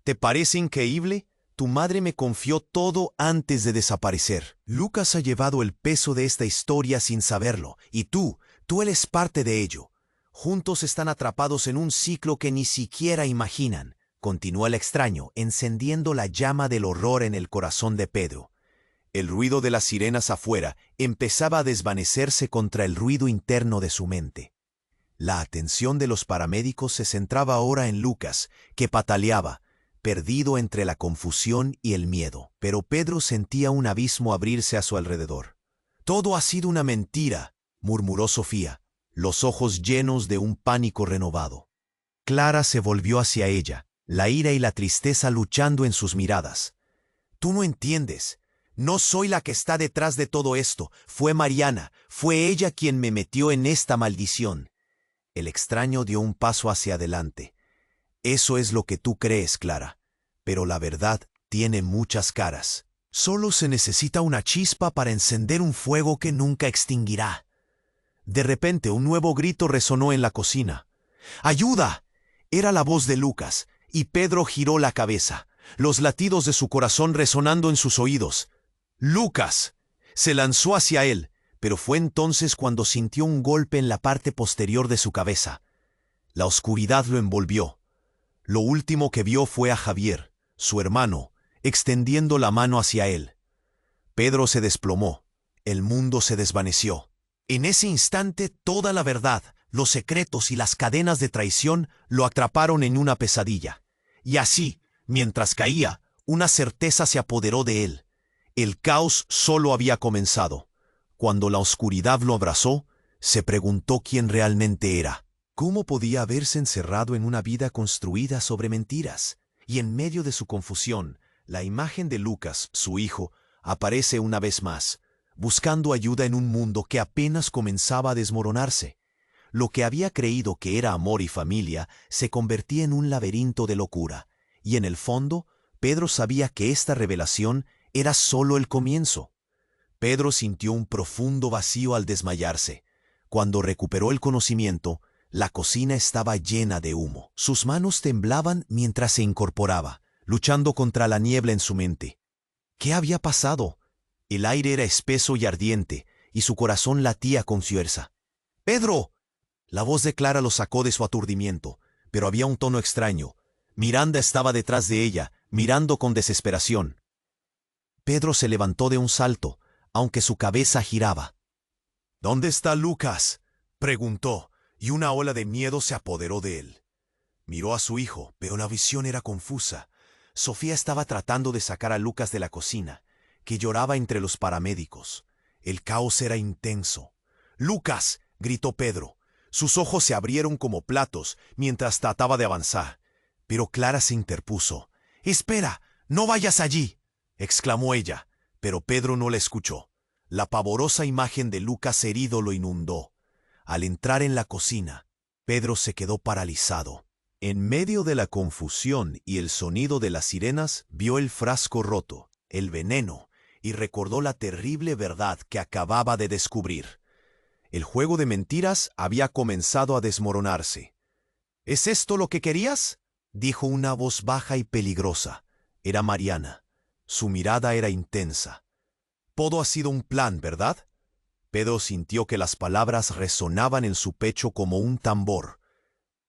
Speaker 1: ¿Te parece increíble? Tu madre me confió todo antes de desaparecer. Lucas ha llevado el peso de esta historia sin saberlo, y tú eres parte de ello. Juntos están atrapados en un ciclo que ni siquiera imaginan, continuó el extraño, encendiendo la llama del horror en el corazón de Pedro. El ruido de las sirenas afuera empezaba a desvanecerse contra el ruido interno de su mente. La atención de los paramédicos se centraba ahora en Lucas, que pataleaba, perdido entre la confusión y el miedo. Pero Pedro sentía un abismo abrirse a su alrededor. «Todo ha sido una mentira», murmuró Sofía, los ojos llenos de un pánico renovado. Clara se volvió hacia ella, la ira y la tristeza luchando en sus miradas. «Tú no entiendes. No soy la que está detrás de todo esto. Fue Mariana. Fue ella quien me metió en esta maldición». El extraño dio un paso hacia adelante. «Eso es lo que tú crees, Clara. Pero la verdad tiene muchas caras. Solo se necesita una chispa para encender un fuego que nunca extinguirá». De repente un nuevo grito resonó en la cocina. ¡Ayuda! Era la voz de Lucas, y Pedro giró la cabeza, los latidos de su corazón resonando en sus oídos. ¡Lucas! Se lanzó hacia él, pero fue entonces cuando sintió un golpe en la parte posterior de su cabeza. La oscuridad lo envolvió. Lo último que vio fue a Javier, su hermano, extendiendo la mano hacia él. Pedro se desplomó. El mundo se desvaneció. En ese instante toda la verdad, los secretos y las cadenas de traición lo atraparon en una pesadilla. Y así, mientras caía, una certeza se apoderó de él. El caos solo había comenzado. Cuando la oscuridad lo abrazó, se preguntó quién realmente era. ¿Cómo podía haberse encerrado en una vida construida sobre mentiras? Y en medio de su confusión, la imagen de Lucas, su hijo, aparece una vez más, buscando ayuda en un mundo que apenas comenzaba a desmoronarse. Lo que había creído que era amor y familia se convertía en un laberinto de locura, y en el fondo, Pedro sabía que esta revelación era solo el comienzo. Pedro sintió un profundo vacío al desmayarse. Cuando recuperó el conocimiento, la cocina estaba llena de humo. Sus manos temblaban mientras se incorporaba, luchando contra la niebla en su mente. ¿Qué había pasado? El aire era espeso y ardiente, y su corazón latía con fuerza. ¡Pedro! La voz de Clara lo sacó de su aturdimiento, pero había un tono extraño. Miranda estaba detrás de ella, mirando con desesperación. Pedro se levantó de un salto, aunque su cabeza giraba. «¿Dónde está Lucas?», preguntó, y una ola de miedo se apoderó de él. Miró a su hijo, pero la visión era confusa. Sofía estaba tratando de sacar a Lucas de la cocina, que lloraba entre los paramédicos. El caos era intenso. «¡Lucas!», gritó Pedro. Sus ojos se abrieron como platos mientras trataba de avanzar. Pero Clara se interpuso. «¡Espera! ¡No vayas allí!», exclamó ella, pero Pedro no la escuchó. La pavorosa imagen de Lucas herido lo inundó. Al entrar en la cocina, Pedro se quedó paralizado. En medio de la confusión y el sonido de las sirenas, vio el frasco roto, el veneno, y recordó la terrible verdad que acababa de descubrir. El juego de mentiras había comenzado a desmoronarse. «¿Es esto lo que querías?», dijo una voz baja y peligrosa. Era Mariana. Su mirada era intensa. «Todo ha sido un plan, ¿verdad?». Pedro sintió que las palabras resonaban en su pecho como un tambor.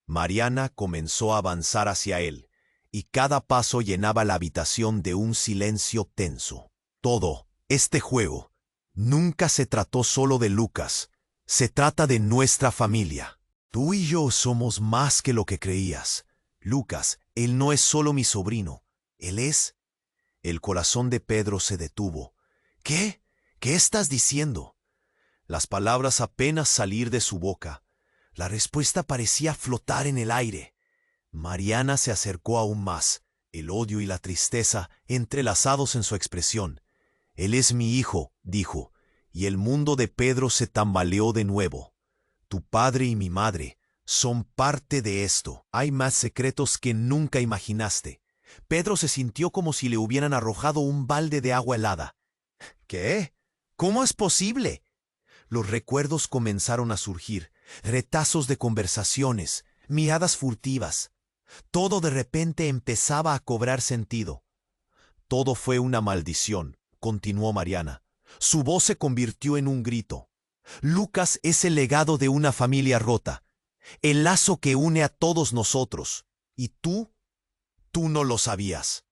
Speaker 1: Mariana comenzó a avanzar hacia él, y cada paso llenaba la habitación de un silencio tenso. Todo, este juego, nunca se trató solo de Lucas. Se trata de nuestra familia. Tú y yo somos más que lo que creías. Lucas, él no es solo mi sobrino. Él es... El corazón de Pedro se detuvo. «¿Qué? ¿Qué estás diciendo?». Las palabras apenas salir de su boca. La respuesta parecía flotar en el aire. Mariana se acercó aún más, el odio y la tristeza entrelazados en su expresión. «Él es mi hijo», dijo, y el mundo de Pedro se tambaleó de nuevo. «Tu padre y mi madre son parte de esto. Hay más secretos que nunca imaginaste». Pedro se sintió como si le hubieran arrojado un balde de agua helada. «¿Qué? ¿Cómo es posible?». Los recuerdos comenzaron a surgir, retazos de conversaciones, miradas furtivas. Todo de repente empezaba a cobrar sentido. «Todo fue una maldición», continuó Mariana. Su voz se convirtió en un grito. «Lucas es el legado de una familia rota, el lazo que une a todos nosotros. Y tú no lo sabías».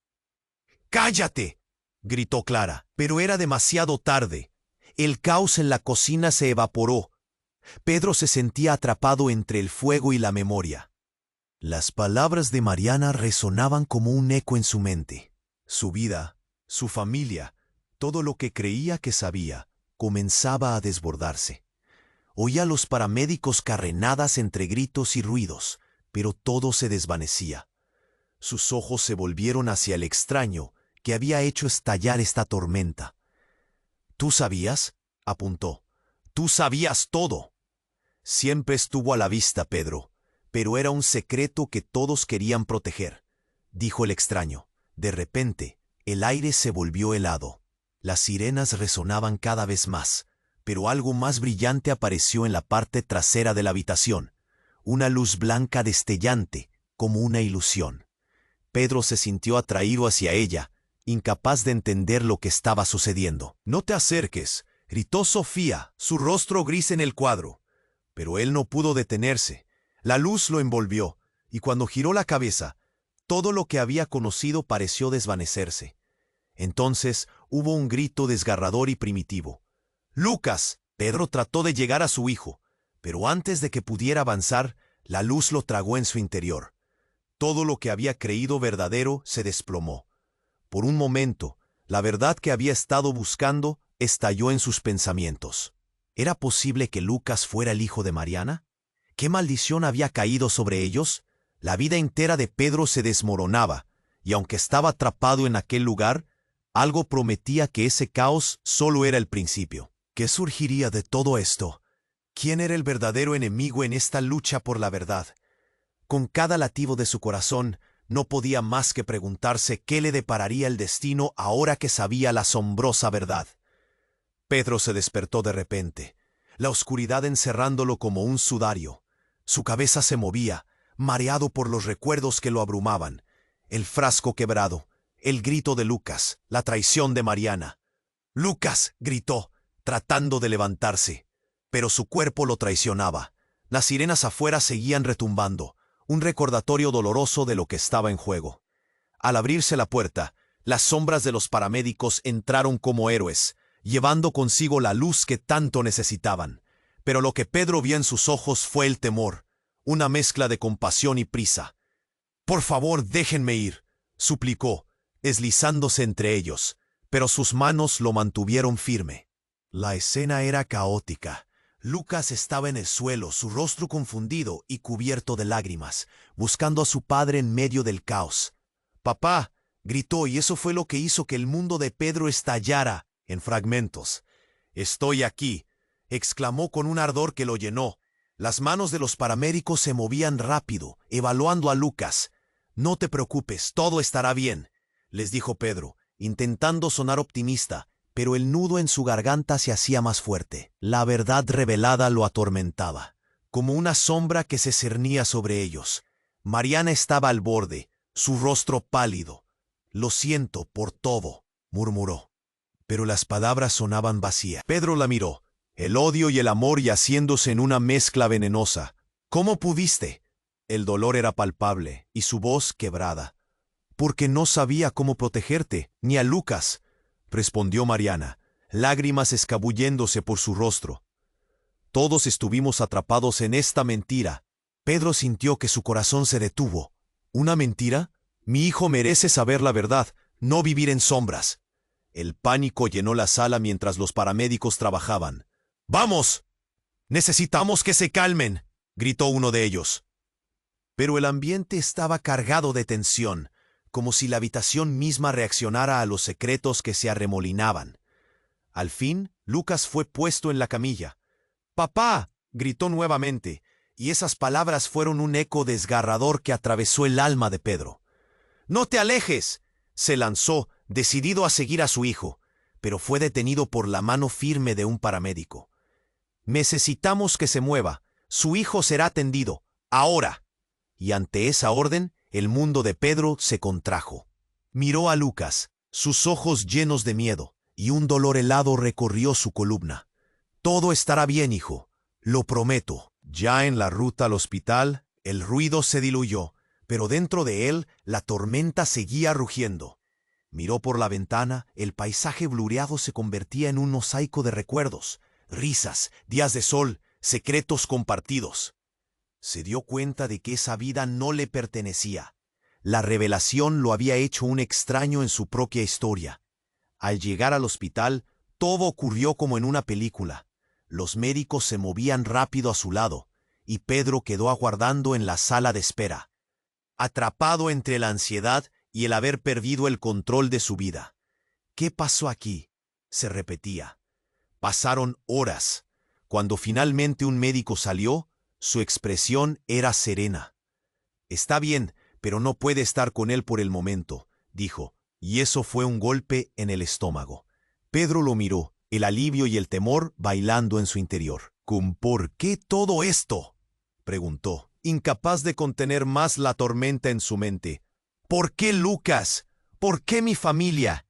Speaker 1: «¡Cállate!», gritó Clara, pero era demasiado tarde. El caos en la cocina se evaporó. Pedro se sentía atrapado entre el fuego y la memoria. Las palabras de Mariana resonaban como un eco en su mente. Su vida, su familia, todo lo que creía que sabía, comenzaba a desbordarse. Oía a los paramédicos carrenadas entre gritos y ruidos, pero todo se desvanecía. Sus ojos se volvieron hacia el extraño que había hecho estallar esta tormenta. «¿Tú sabías?», apuntó. «Tú sabías todo». «Siempre estuvo a la vista, Pedro, pero era un secreto que todos querían proteger», dijo el extraño. De repente, el aire se volvió helado. Las sirenas resonaban cada vez más, pero algo más brillante apareció en la parte trasera de la habitación. Una luz blanca destellante, como una ilusión. Pedro se sintió atraído hacia ella, incapaz de entender lo que estaba sucediendo. «No te acerques», gritó Sofía, su rostro gris en el cuadro. Pero él no pudo detenerse. La luz lo envolvió, y cuando giró la cabeza, todo lo que había conocido pareció desvanecerse. Entonces hubo un grito desgarrador y primitivo. «¡Lucas!». Pedro trató de llegar a su hijo, pero antes de que pudiera avanzar, la luz lo tragó en su interior. Todo lo que había creído verdadero se desplomó. Por un momento, la verdad que había estado buscando estalló en sus pensamientos. ¿Era posible que Lucas fuera el hijo de Mariana? ¿Qué maldición había caído sobre ellos? La vida entera de Pedro se desmoronaba, y aunque estaba atrapado en aquel lugar, algo prometía que ese caos solo era el principio. ¿Qué surgiría de todo esto? ¿Quién era el verdadero enemigo en esta lucha por la verdad? Con cada latido de su corazón, no podía más que preguntarse qué le depararía el destino ahora que sabía la asombrosa verdad. Pedro se despertó de repente, la oscuridad encerrándolo como un sudario. Su cabeza se movía, mareado por los recuerdos que lo abrumaban. El frasco quebrado, el grito de Lucas, la traición de Mariana. «¡Lucas!», gritó, tratando de levantarse. Pero su cuerpo lo traicionaba. Las sirenas afuera seguían retumbando. un recordatorio doloroso de lo que estaba en juego. Al abrirse la puerta, las sombras de los paramédicos entraron como héroes, llevando consigo la luz que tanto necesitaban. Pero lo que Pedro vio en sus ojos fue el temor, una mezcla de compasión y prisa. «Por favor, déjenme ir», suplicó, deslizándose entre ellos, pero sus manos lo mantuvieron firme. La escena era caótica. Lucas estaba en el suelo, su rostro confundido y cubierto de lágrimas, buscando a su padre en medio del caos. «Papá», gritó, y eso fue lo que hizo que el mundo de Pedro estallara en fragmentos. «Estoy aquí», exclamó con un ardor que lo llenó. Las manos de los paramédicos se movían rápido, evaluando a Lucas. «No te preocupes, todo estará bien», les dijo Pedro, intentando sonar optimista, pero el nudo en su garganta se hacía más fuerte. La verdad revelada lo atormentaba, como una sombra que se cernía sobre ellos. Mariana estaba al borde, su rostro pálido. «Lo siento por todo», murmuró. Pero las palabras sonaban vacías. Pedro la miró, el odio y el amor yaciéndose en una mezcla venenosa. «¿Cómo pudiste?» El dolor era palpable y su voz quebrada. «Porque no sabía cómo protegerte, ni a Lucas», respondió Mariana, lágrimas escabulléndose por su rostro. «Todos estuvimos atrapados en esta mentira». Pedro sintió que su corazón se detuvo. «¿Una mentira? Mi hijo merece saber la verdad, no vivir en sombras». El pánico llenó la sala mientras los paramédicos trabajaban. «¡Vamos! Necesitamos que se calmen», gritó uno de ellos. Pero el ambiente estaba cargado de tensión, como si la habitación misma reaccionara a los secretos que se arremolinaban. Al fin, Lucas fue puesto en la camilla. «¡Papá!», gritó nuevamente, y esas palabras fueron un eco desgarrador que atravesó el alma de Pedro. «¡No te alejes!», se lanzó, decidido a seguir a su hijo, pero fue detenido por la mano firme de un paramédico. «Necesitamos que se mueva. Su hijo será atendido. Ahora». Y ante esa orden, el mundo de Pedro se contrajo. Miró a Lucas, sus ojos llenos de miedo, y un dolor helado recorrió su columna. «Todo estará bien, hijo. Lo prometo». Ya en la ruta al hospital, el ruido se diluyó, pero dentro de él la tormenta seguía rugiendo. Miró por la ventana, el paisaje blureado se convertía en un mosaico de recuerdos, risas, días de sol, secretos compartidos. Se dio cuenta de que esa vida no le pertenecía. La revelación lo había hecho un extraño en su propia historia. Al llegar al hospital, todo ocurrió como en una película. Los médicos se movían rápido a su lado, y Pedro quedó aguardando en la sala de espera, atrapado entre la ansiedad y el haber perdido el control de su vida. «¿Qué pasó aquí?», se repetía. Pasaron horas. Cuando finalmente un médico salió, su expresión era serena. «Está bien, pero no puede estar con él por el momento», dijo, y eso fue un golpe en el estómago. Pedro lo miró, el alivio y el temor bailando en su interior. «¿Por qué todo esto?», preguntó, incapaz de contener más la tormenta en su mente. «¿Por qué Lucas? ¿Por qué mi familia?».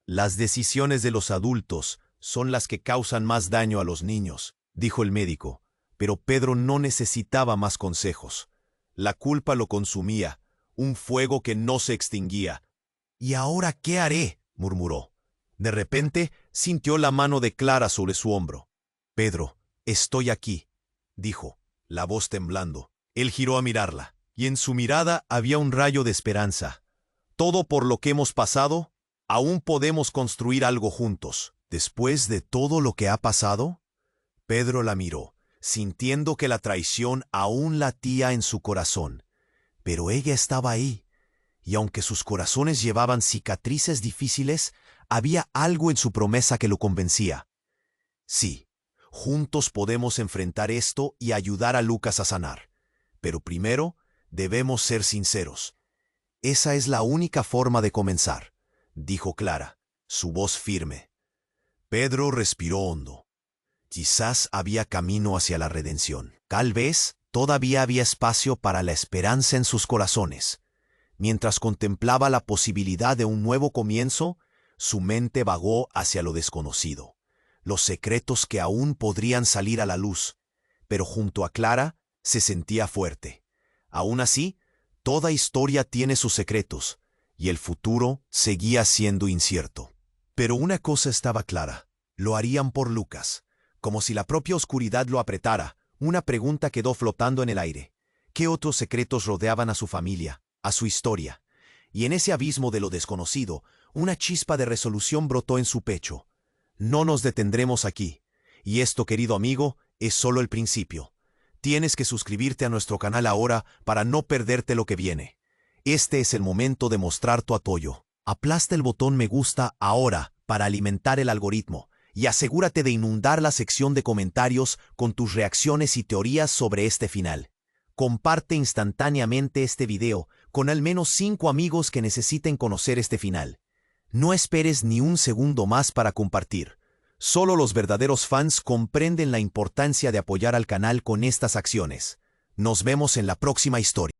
Speaker 1: «Las decisiones de los adultos son las que causan más daño a los niños», dijo el médico. Pero Pedro no necesitaba más consejos. La culpa lo consumía, un fuego que no se extinguía. «¿Y ahora qué haré?», murmuró. De repente sintió la mano de Clara sobre su hombro. «Pedro, estoy aquí», dijo, la voz temblando. Él giró a mirarla, y en su mirada había un rayo de esperanza. «Todo por lo que hemos pasado, aún podemos construir algo juntos». «¿Después de todo lo que ha pasado?». Pedro la miró, sintiendo que la traición aún latía en su corazón. Pero ella estaba ahí, y aunque sus corazones llevaban cicatrices difíciles, había algo en su promesa que lo convencía. «Sí, juntos podemos enfrentar esto y ayudar a Lucas a sanar. Pero primero debemos ser sinceros. Esa es la única forma de comenzar», dijo Clara, su voz firme. Pedro respiró hondo. Quizás había camino hacia la redención. Tal vez todavía había espacio para la esperanza en sus corazones. Mientras contemplaba la posibilidad de un nuevo comienzo, su mente vagó hacia lo desconocido, los secretos que aún podrían salir a la luz. Pero junto a Clara se sentía fuerte. Aún así, toda historia tiene sus secretos, y el futuro seguía siendo incierto. Pero una cosa estaba clara: lo harían por Lucas. Como si la propia oscuridad lo apretara, una pregunta quedó flotando en el aire. ¿Qué otros secretos rodeaban a su familia, a su historia? Y en ese abismo de lo desconocido, una chispa de resolución brotó en su pecho. No nos detendremos aquí. Y esto, querido amigo, es solo el principio. Tienes que suscribirte a nuestro canal ahora para no perderte lo que viene. Este es el momento de mostrar tu apoyo. Aplasta el botón me gusta ahora para alimentar el algoritmo y asegúrate de inundar la sección de comentarios con tus reacciones y teorías sobre este final. Comparte instantáneamente este video con al menos 5 amigos que necesiten conocer este final. No esperes ni un segundo más para compartir. Solo los verdaderos fans comprenden la importancia de apoyar al canal con estas acciones. Nos vemos en la próxima historia.